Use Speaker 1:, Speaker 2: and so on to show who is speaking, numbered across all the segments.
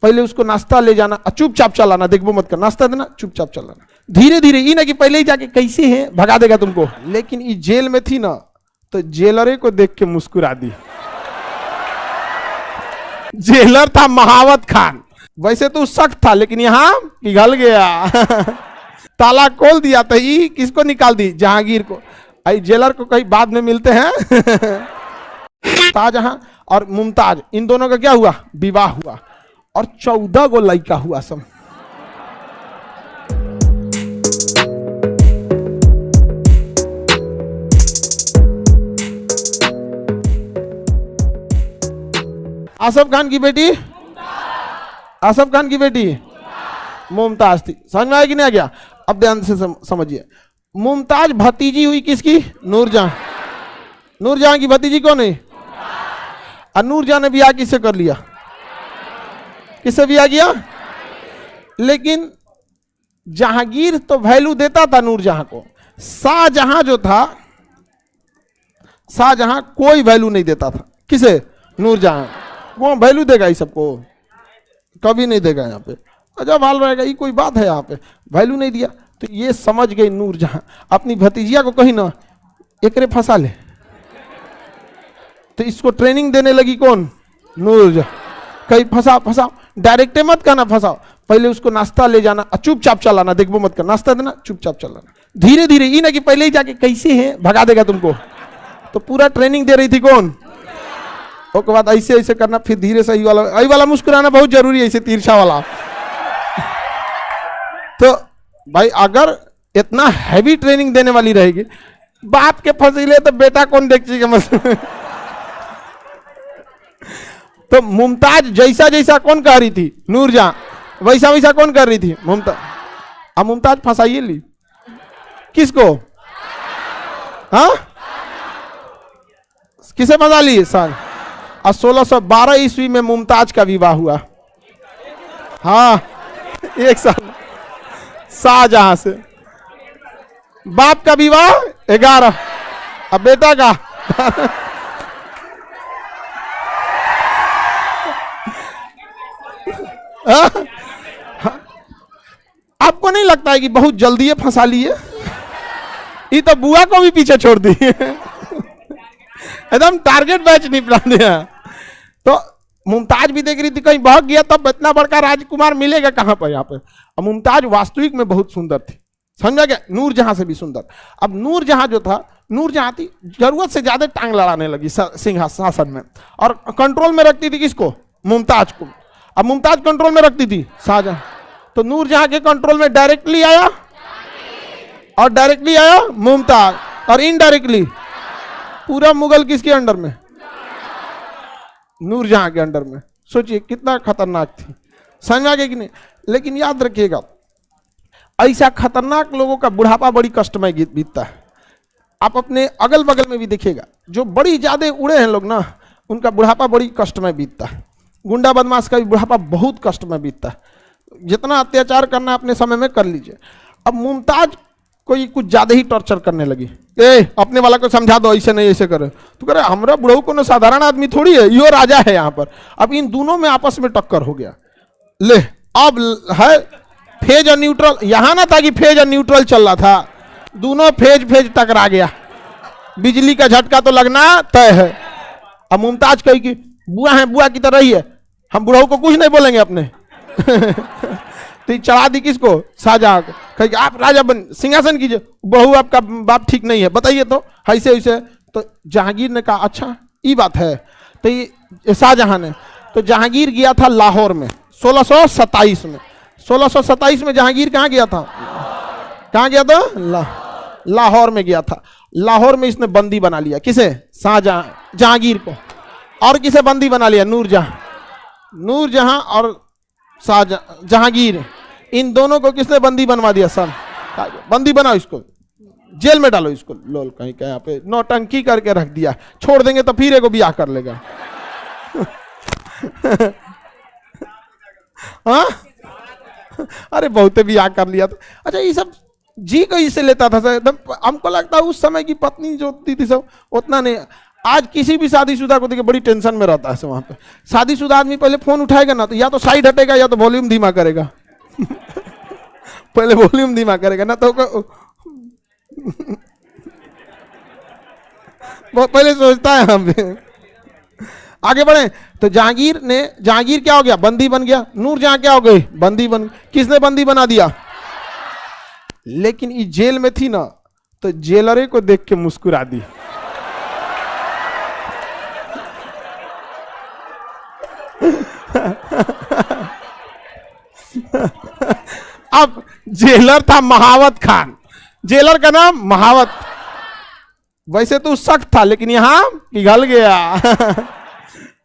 Speaker 1: पहले उसको नाश्ता ले जाना, चुपचाप चलाना, देखो मत कर, नाश्ता देना, चुपचाप चलाना, धीरे धीरे, ये ना कि पहले ही जाके कैसे है भगा देगा तुमको। लेकिन ये जेल में थी ना, तो जेलरे को देख के मुस्कुरा दी। जेलर था महावत खान, वैसे तो सख्त था लेकिन यहाँ पिघल गया। ताला खोल दिया तो ये किसको निकाल दी? जहांगीर को। आई जेलर को कहीं बाद में मिलते हैं। ताजहां और मुमताज, इन दोनों का क्या हुआ? विवाह हुआ और 14 गो लड़का हुआ सब। आसफ खान की बेटी, आसफ खान की बेटी मुमताज थी। समझ में आया कि नहीं आ गया? अब ध्यान से समझिए। मुमताज भतीजी हुई किसकी? नूरजहां। नूरजहां की भतीजी कौन है? और नूरजहां ने ब्याह किससे कर लिया? किससे ब्याह किया? लेकिन जहांगीर तो वैल्यू देता था नूरजहां को। शाहजहां जो था, शाहजहां कोई वैल्यू नहीं देता था। किसे? नूरजहां। वो वैल्यू देगा इस सबको? कभी नहीं देगा। यहाँ पे अजब हाल रहेगा। ये कोई बात है? यहाँ पे वैल्यू नहीं दिया तो ये समझ गई नूरजहां, अपनी भतीजिया को कहीं ना एकरे फंसा ले, तो इसको ट्रेनिंग देने लगी। कौन? नूरजहां। कहीं फंसा फंसा, डायरेक्टे मत कहना फंसाओ, पहले उसको नाश्ता ले जाना, चुपचाप चलाना, देखो मत कर, नाश्ता देना, चुपचाप चलाना, धीरे धीरे, ये ना कि पहले ही जाके कैसे है भगा देगा तुमको। तो पूरा ट्रेनिंग दे रही थी। कौन? उसके बाद ऐसे ऐसे करना, फिर धीरे से यही वाला मुस्कुराना बहुत जरूरी है, ऐसे तिरछा वाला। तो भाई अगर इतना हैवी ट्रेनिंग देने वाली रहेगी, बाप के फसीले तो बेटा कौन देखेगा? मतलब तो मुमताज जैसा जैसा कौन कह रही थी? नूरजहां। वैसा वैसा कौन कर रही थी? मुमताज। अब मुमताज फंसाइए ली किसको? हाँ, किसे फंसा ली? साल 1612 ईस्वी में मुमताज का विवाह हुआ। हाँ, एक साल शाहजहां से। बाप का विवाह 11, अब बेटा का आपको नहीं लगता है कि बहुत जल्दी ये फंसा लिए? ये तो बुआ को भी पीछे छोड़ दी। एकदम टारगेट बैच निपटा दिया। तो मुमताज भी देख रही थी कहीं भाग गया तब इतना बड़का राजकुमार मिलेगा कहां पर? यहाँ पे। अब मुमताज वास्तविक में बहुत सुंदर थी, समझा क्या? नूरजहां से भी सुंदर। अब नूरजहां जो था, नूरजहां थी जरूरत से ज्यादा टांग लड़ाने लगी सिंहासन में, और कंट्रोल में रखती थी किसको? मुमताज को। अब मुमताज कंट्रोल में रखती थी शाहजहां, तो नूरजहां के कंट्रोल में डायरेक्टली आया और डायरेक्टली आया मुमताज, और इनडायरेक्टली पूरा मुगल किसके अंडर में? नूरजहां के अंडर में। सोचिए कितना खतरनाक थी, समझ आ गया कि नहीं? लेकिन याद रखिएगा, ऐसा खतरनाक लोगों का बुढ़ापा बड़ी कष्टमय बीतता है। आप अपने अगल बगल में भी देखिएगा, जो बड़ी ज्यादा उड़े हैं लोग ना, उनका बुढ़ापा बड़ी कष्टमय बीतता है। गुंडा बदमाश का भी बुढ़ापा बहुत कष्टमय बीतता है। जितना अत्याचार करना अपने समय में कर लीजिए। अब मुमताज कोई कुछ ज्यादा ही टॉर्चर करने लगी। अपने वाला को समझा दो, ऐसे नहीं ऐसे करे। तो कह रहे हमरा बुढ़ऊ को साधारण आदमी थोड़ी है, यो राजा है यहाँ पर। अब इन दोनों में आपस में टक्कर हो गया। ले अब है फेज और न्यूट्रल। यहां ना था कि फेज और न्यूट्रल चल रहा था, दोनों फेज टकरा गया। बिजली का झटका तो लगना तय है। अब मुमताज कही कि बुआ है, बुआ की तरह ही है, हम बुढ़ऊ को कुछ नहीं बोलेंगे अपने। तो चढ़ा दी किसको? शाहजहां को। कही आप राजा बन, सिंहासन कीजिए, बहू आपका बाप ठीक नहीं है, बताइए तो ऐसे ऐसे। तो जहांगीर ने कहा अच्छा ये बात है। तो ये शाहजहां ने, तो जहांगीर गया था लाहौर में 1627 में। 1627 में जहांगीर कहाँ गया था? कहाँ गया था? लाहौर में गया था। लाहौर में इसने बंदी बना लिया। किसे? शाहजहां, जहांगीर को। और किसे बंदी बना लिया? नूरजहां और जहांगीर, इन दोनों को किसने बंदी बनवा दिया? सब बंदी बनाओ, इसको जेल में डालो, इसको लोल कहीं का यहाँ पे नौटंकी करके रख दिया। छोड़ देंगे तो फिर एगो ब्याह कर लेगा। हाँ, अरे बहुते ब्याह कर लिया था। अच्छा ये सब जी को इसे लेता था एकदम। हमको लगता है उस समय की पत्नी जो होती थी सब उतना नहीं। आज किसी भी शादीशुदा को देखिए बड़ी टेंशन में रहता है वहां पे। शादीशुदा आदमी पहले फोन उठाएगा ना तो या तो साइड हटेगा या तो वॉल्यूम धीमा करेगा। पहले वॉल्यूम धीमा करेगा ना तो वो पहले सोचता है हम भी। आगे बढ़े तो जहांगीर क्या हो गया? बंदी बन गया। नूरजहां क्या हो गई? बंदी बन। किसने बंदी बना दिया? लेकिन ये जेल में थी ना तो जेलरे को देख के मुस्कुरा दी। अब जेलर था महावत खान, जेलर का नाम महावत। वैसे तो सख्त था लेकिन यहां पिघल गया।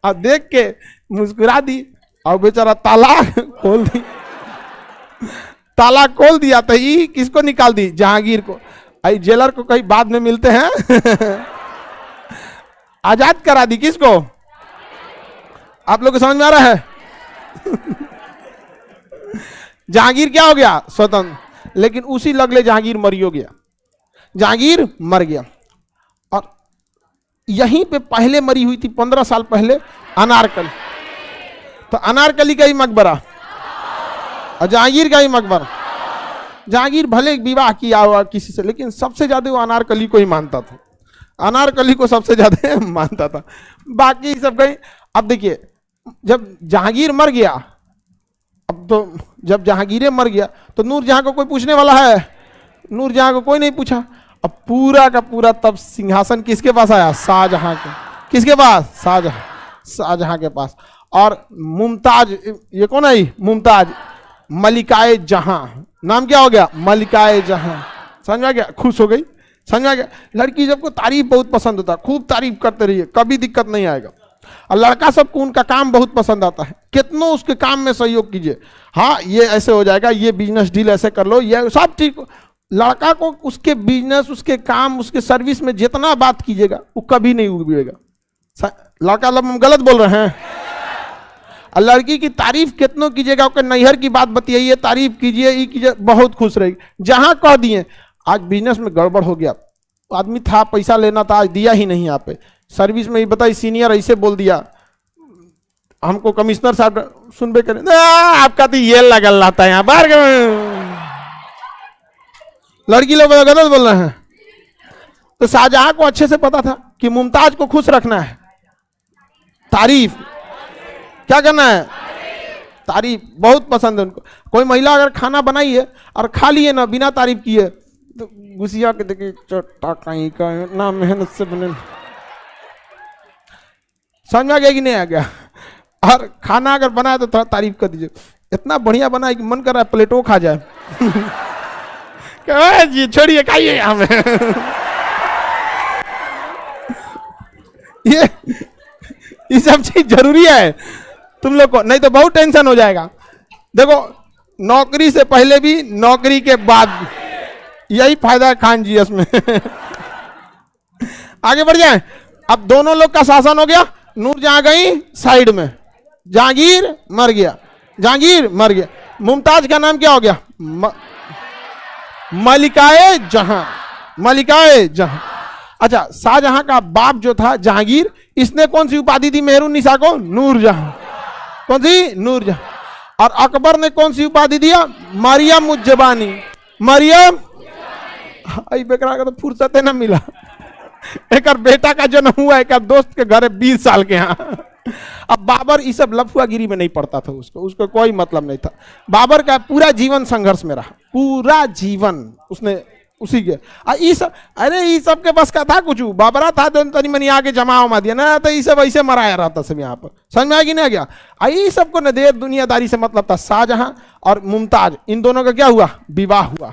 Speaker 1: अब देख के मुस्कुरा दी और बेचारा ताला खोल दी। ताला खोल दिया तो ये किसको निकाल दी? जहांगीर को। आई जेलर को कहीं बाद में मिलते हैं। आजाद करा दी। किसको? आप लोग को समझ में आ रहा है? जहांगीर क्या हो गया? स्वतंत्र। लेकिन उसी लगले जहांगीर मरियो गया। जहांगीर मर गया और यहीं पे पहले मरी हुई थी 15 साल पहले अनारकली। तो अनारकली का ही मकबरा और जहांगीर का ही मकबरा। जहांगीर भले विवाह किया हुआ किसी से लेकिन सबसे ज्यादा वो अनारकली को ही मानता था। अनारकली को सबसे ज्यादा मानता था, बाकी सब कहीं। अब देखिए जब जहांगीर मर गया, अब तो जब जहांगीर मर गया तो नूरजहां को कोई पूछने वाला है? नूरजहां को कोई नहीं पूछा। अब पूरा का पूरा तब सिंहासन किसके पास आया? शाहजहां के। किसके पास? शाहजहां के पास। और मुमताज, ये कौन आई? मुमताज, मलिकाए जहां। नाम क्या हो गया? मलिकाए जहां। समझ आ गया? खुश हो गई। समझ आ गया? लड़की सबको तारीफ बहुत पसंद होता है, खूब तारीफ करते रहिए, कभी दिक्कत नहीं आएगा। और लड़का सबको उनका काम बहुत पसंद आता है, कितनों उसके काम में सहयोग कीजिए। हाँ ये ऐसे हो जाएगा, ये बिजनेस डील ऐसे कर लो, ये सब ठीक। लड़का को उसके बिजनेस, उसके काम, उसके सर्विस में जितना बात कीजिएगा वो कभी नहीं उगेगा। लड़का हम गलत बोल रहे हैं? और लड़की की तारीफ कितनों कीजिएगा, उसके नैहर की बात बताइए, तारीफ कीजिए, ये कीजिए, बहुत खुश रहेगी। जहां कह दिए आज बिजनेस में गड़बड़ हो गया, आदमी था पैसा लेना था आज दिया ही नहीं, यहाँ पे सर्विस में ही बताइए सीनियर ऐसे बोल दिया, हमको कमिश्नर साहब सुनबे करें, आपका तो ये लगल रहता है यहाँ बाहर। लड़की लोग गलत बोल रहे हैं। तो शाहजहां को अच्छे से पता था कि मुमताज को खुश रखना है, तारीफ क्या करना है? तारीफ बहुत पसंद है उनको। कोई महिला अगर खाना बनाई है और खा लिए ना बिना तारीफ किए तो गुस्सिया के देखिए चट्टा कहीं का ना मेहनत से बने। समझ में आ गया कि नहीं आ गया? और खाना अगर बनाया तो थोड़ा तारीफ कर दीजिए, इतना बढ़िया बना है कि मन कर रहा है प्लेटों खा जाए। जी छोड़िए खाइए यहाँ पे। ये सब चीज जरूरी है तुम लोग को, नहीं तो बहुत टेंशन हो जाएगा। देखो नौकरी से पहले भी नौकरी के बाद, यही फायदा है खान जी इसमें। आगे बढ़ जाए। अब दोनों लोग का शासन हो गया। नूरजहां गई साइड में, जहांगीर मर गया। जहांगीर मर गया। मुमताज का नाम क्या हो गया? मलिकाए जहां। मलिकाए जहां। अच्छा, शाहजहां का बाप जो था जहांगीर, इसने कौन सी उपाधि दी मेहरुन्निसा को? नूरजहां। कौन सी? नूरजहां। और अकबर ने कौन सी उपाधि दिया? मरियम उज्जबानी। मरियम बेकरा का तो फुर्सत ना मिला। एक बेटा का जन्म हुआ, एक दोस्त के घर 20 साल के यहाँ। अब बाबर इस सब लफुआगिरी में नहीं पड़ता था, उसको कोई मतलब नहीं था। बाबर का पूरा जीवन संघर्ष में रहा, पूरा जीवन उसने उसी के। अरे ये सब के बस का था कुछ? बाबरा था तो तनी मनी आगे जमा उमा दिया ना, तो ये सब ऐसे मराया रहता सब यहाँ पर। समझ में आ गया नहीं आ गया? ये सबको न दे दुनियादारी से मतलब था। शाहजहां और मुमताज, इन दोनों का क्या हुआ? विवाह हुआ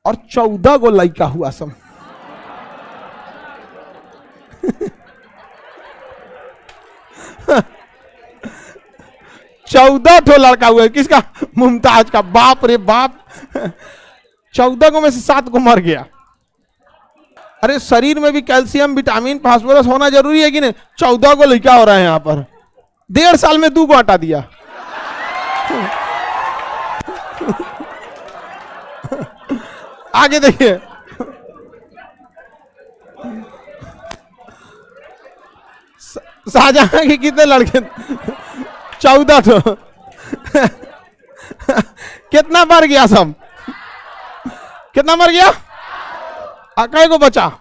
Speaker 1: और 14 गो लड़का हुआ सब। चौदह ठो लड़का हुआ। किसका? मुमताज का। बाप रे बाप। 14 को में से 7 को मर गया। अरे शरीर में भी कैल्शियम, विटामिन, फास्फोरस होना जरूरी है कि नहीं? 14 को लड़का हो रहा है यहाँ पर। 1.5 साल में 2 को हटा दिया। आगे देखिए। शाहजहां के कितने लड़के? 14 तो कितना मर गया सब? कितना मर गया? कै को बचा?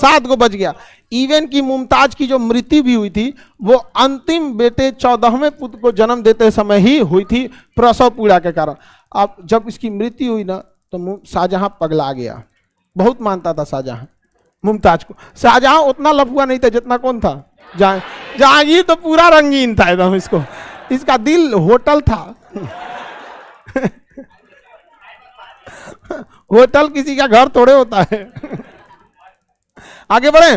Speaker 1: 7 को बच गया। इवन की मुमताज की जो मृत्यु भी हुई थी वो अंतिम बेटे 14वें पुत्र को जन्म देते समय ही हुई थी, प्रसव पीड़ा के कारण। अब जब इसकी मृत्यु हुई ना तो शाहजहां पगला गया। बहुत मानता था शाहजहां मुमताज को। शाहजहां उतना लफुआ नहीं था जितना कौन था? जहांगीर तो पूरा रंगीन था एकदम। इसका दिल होटल था। होटल किसी का घर थोड़े होता है। आगे बढ़े।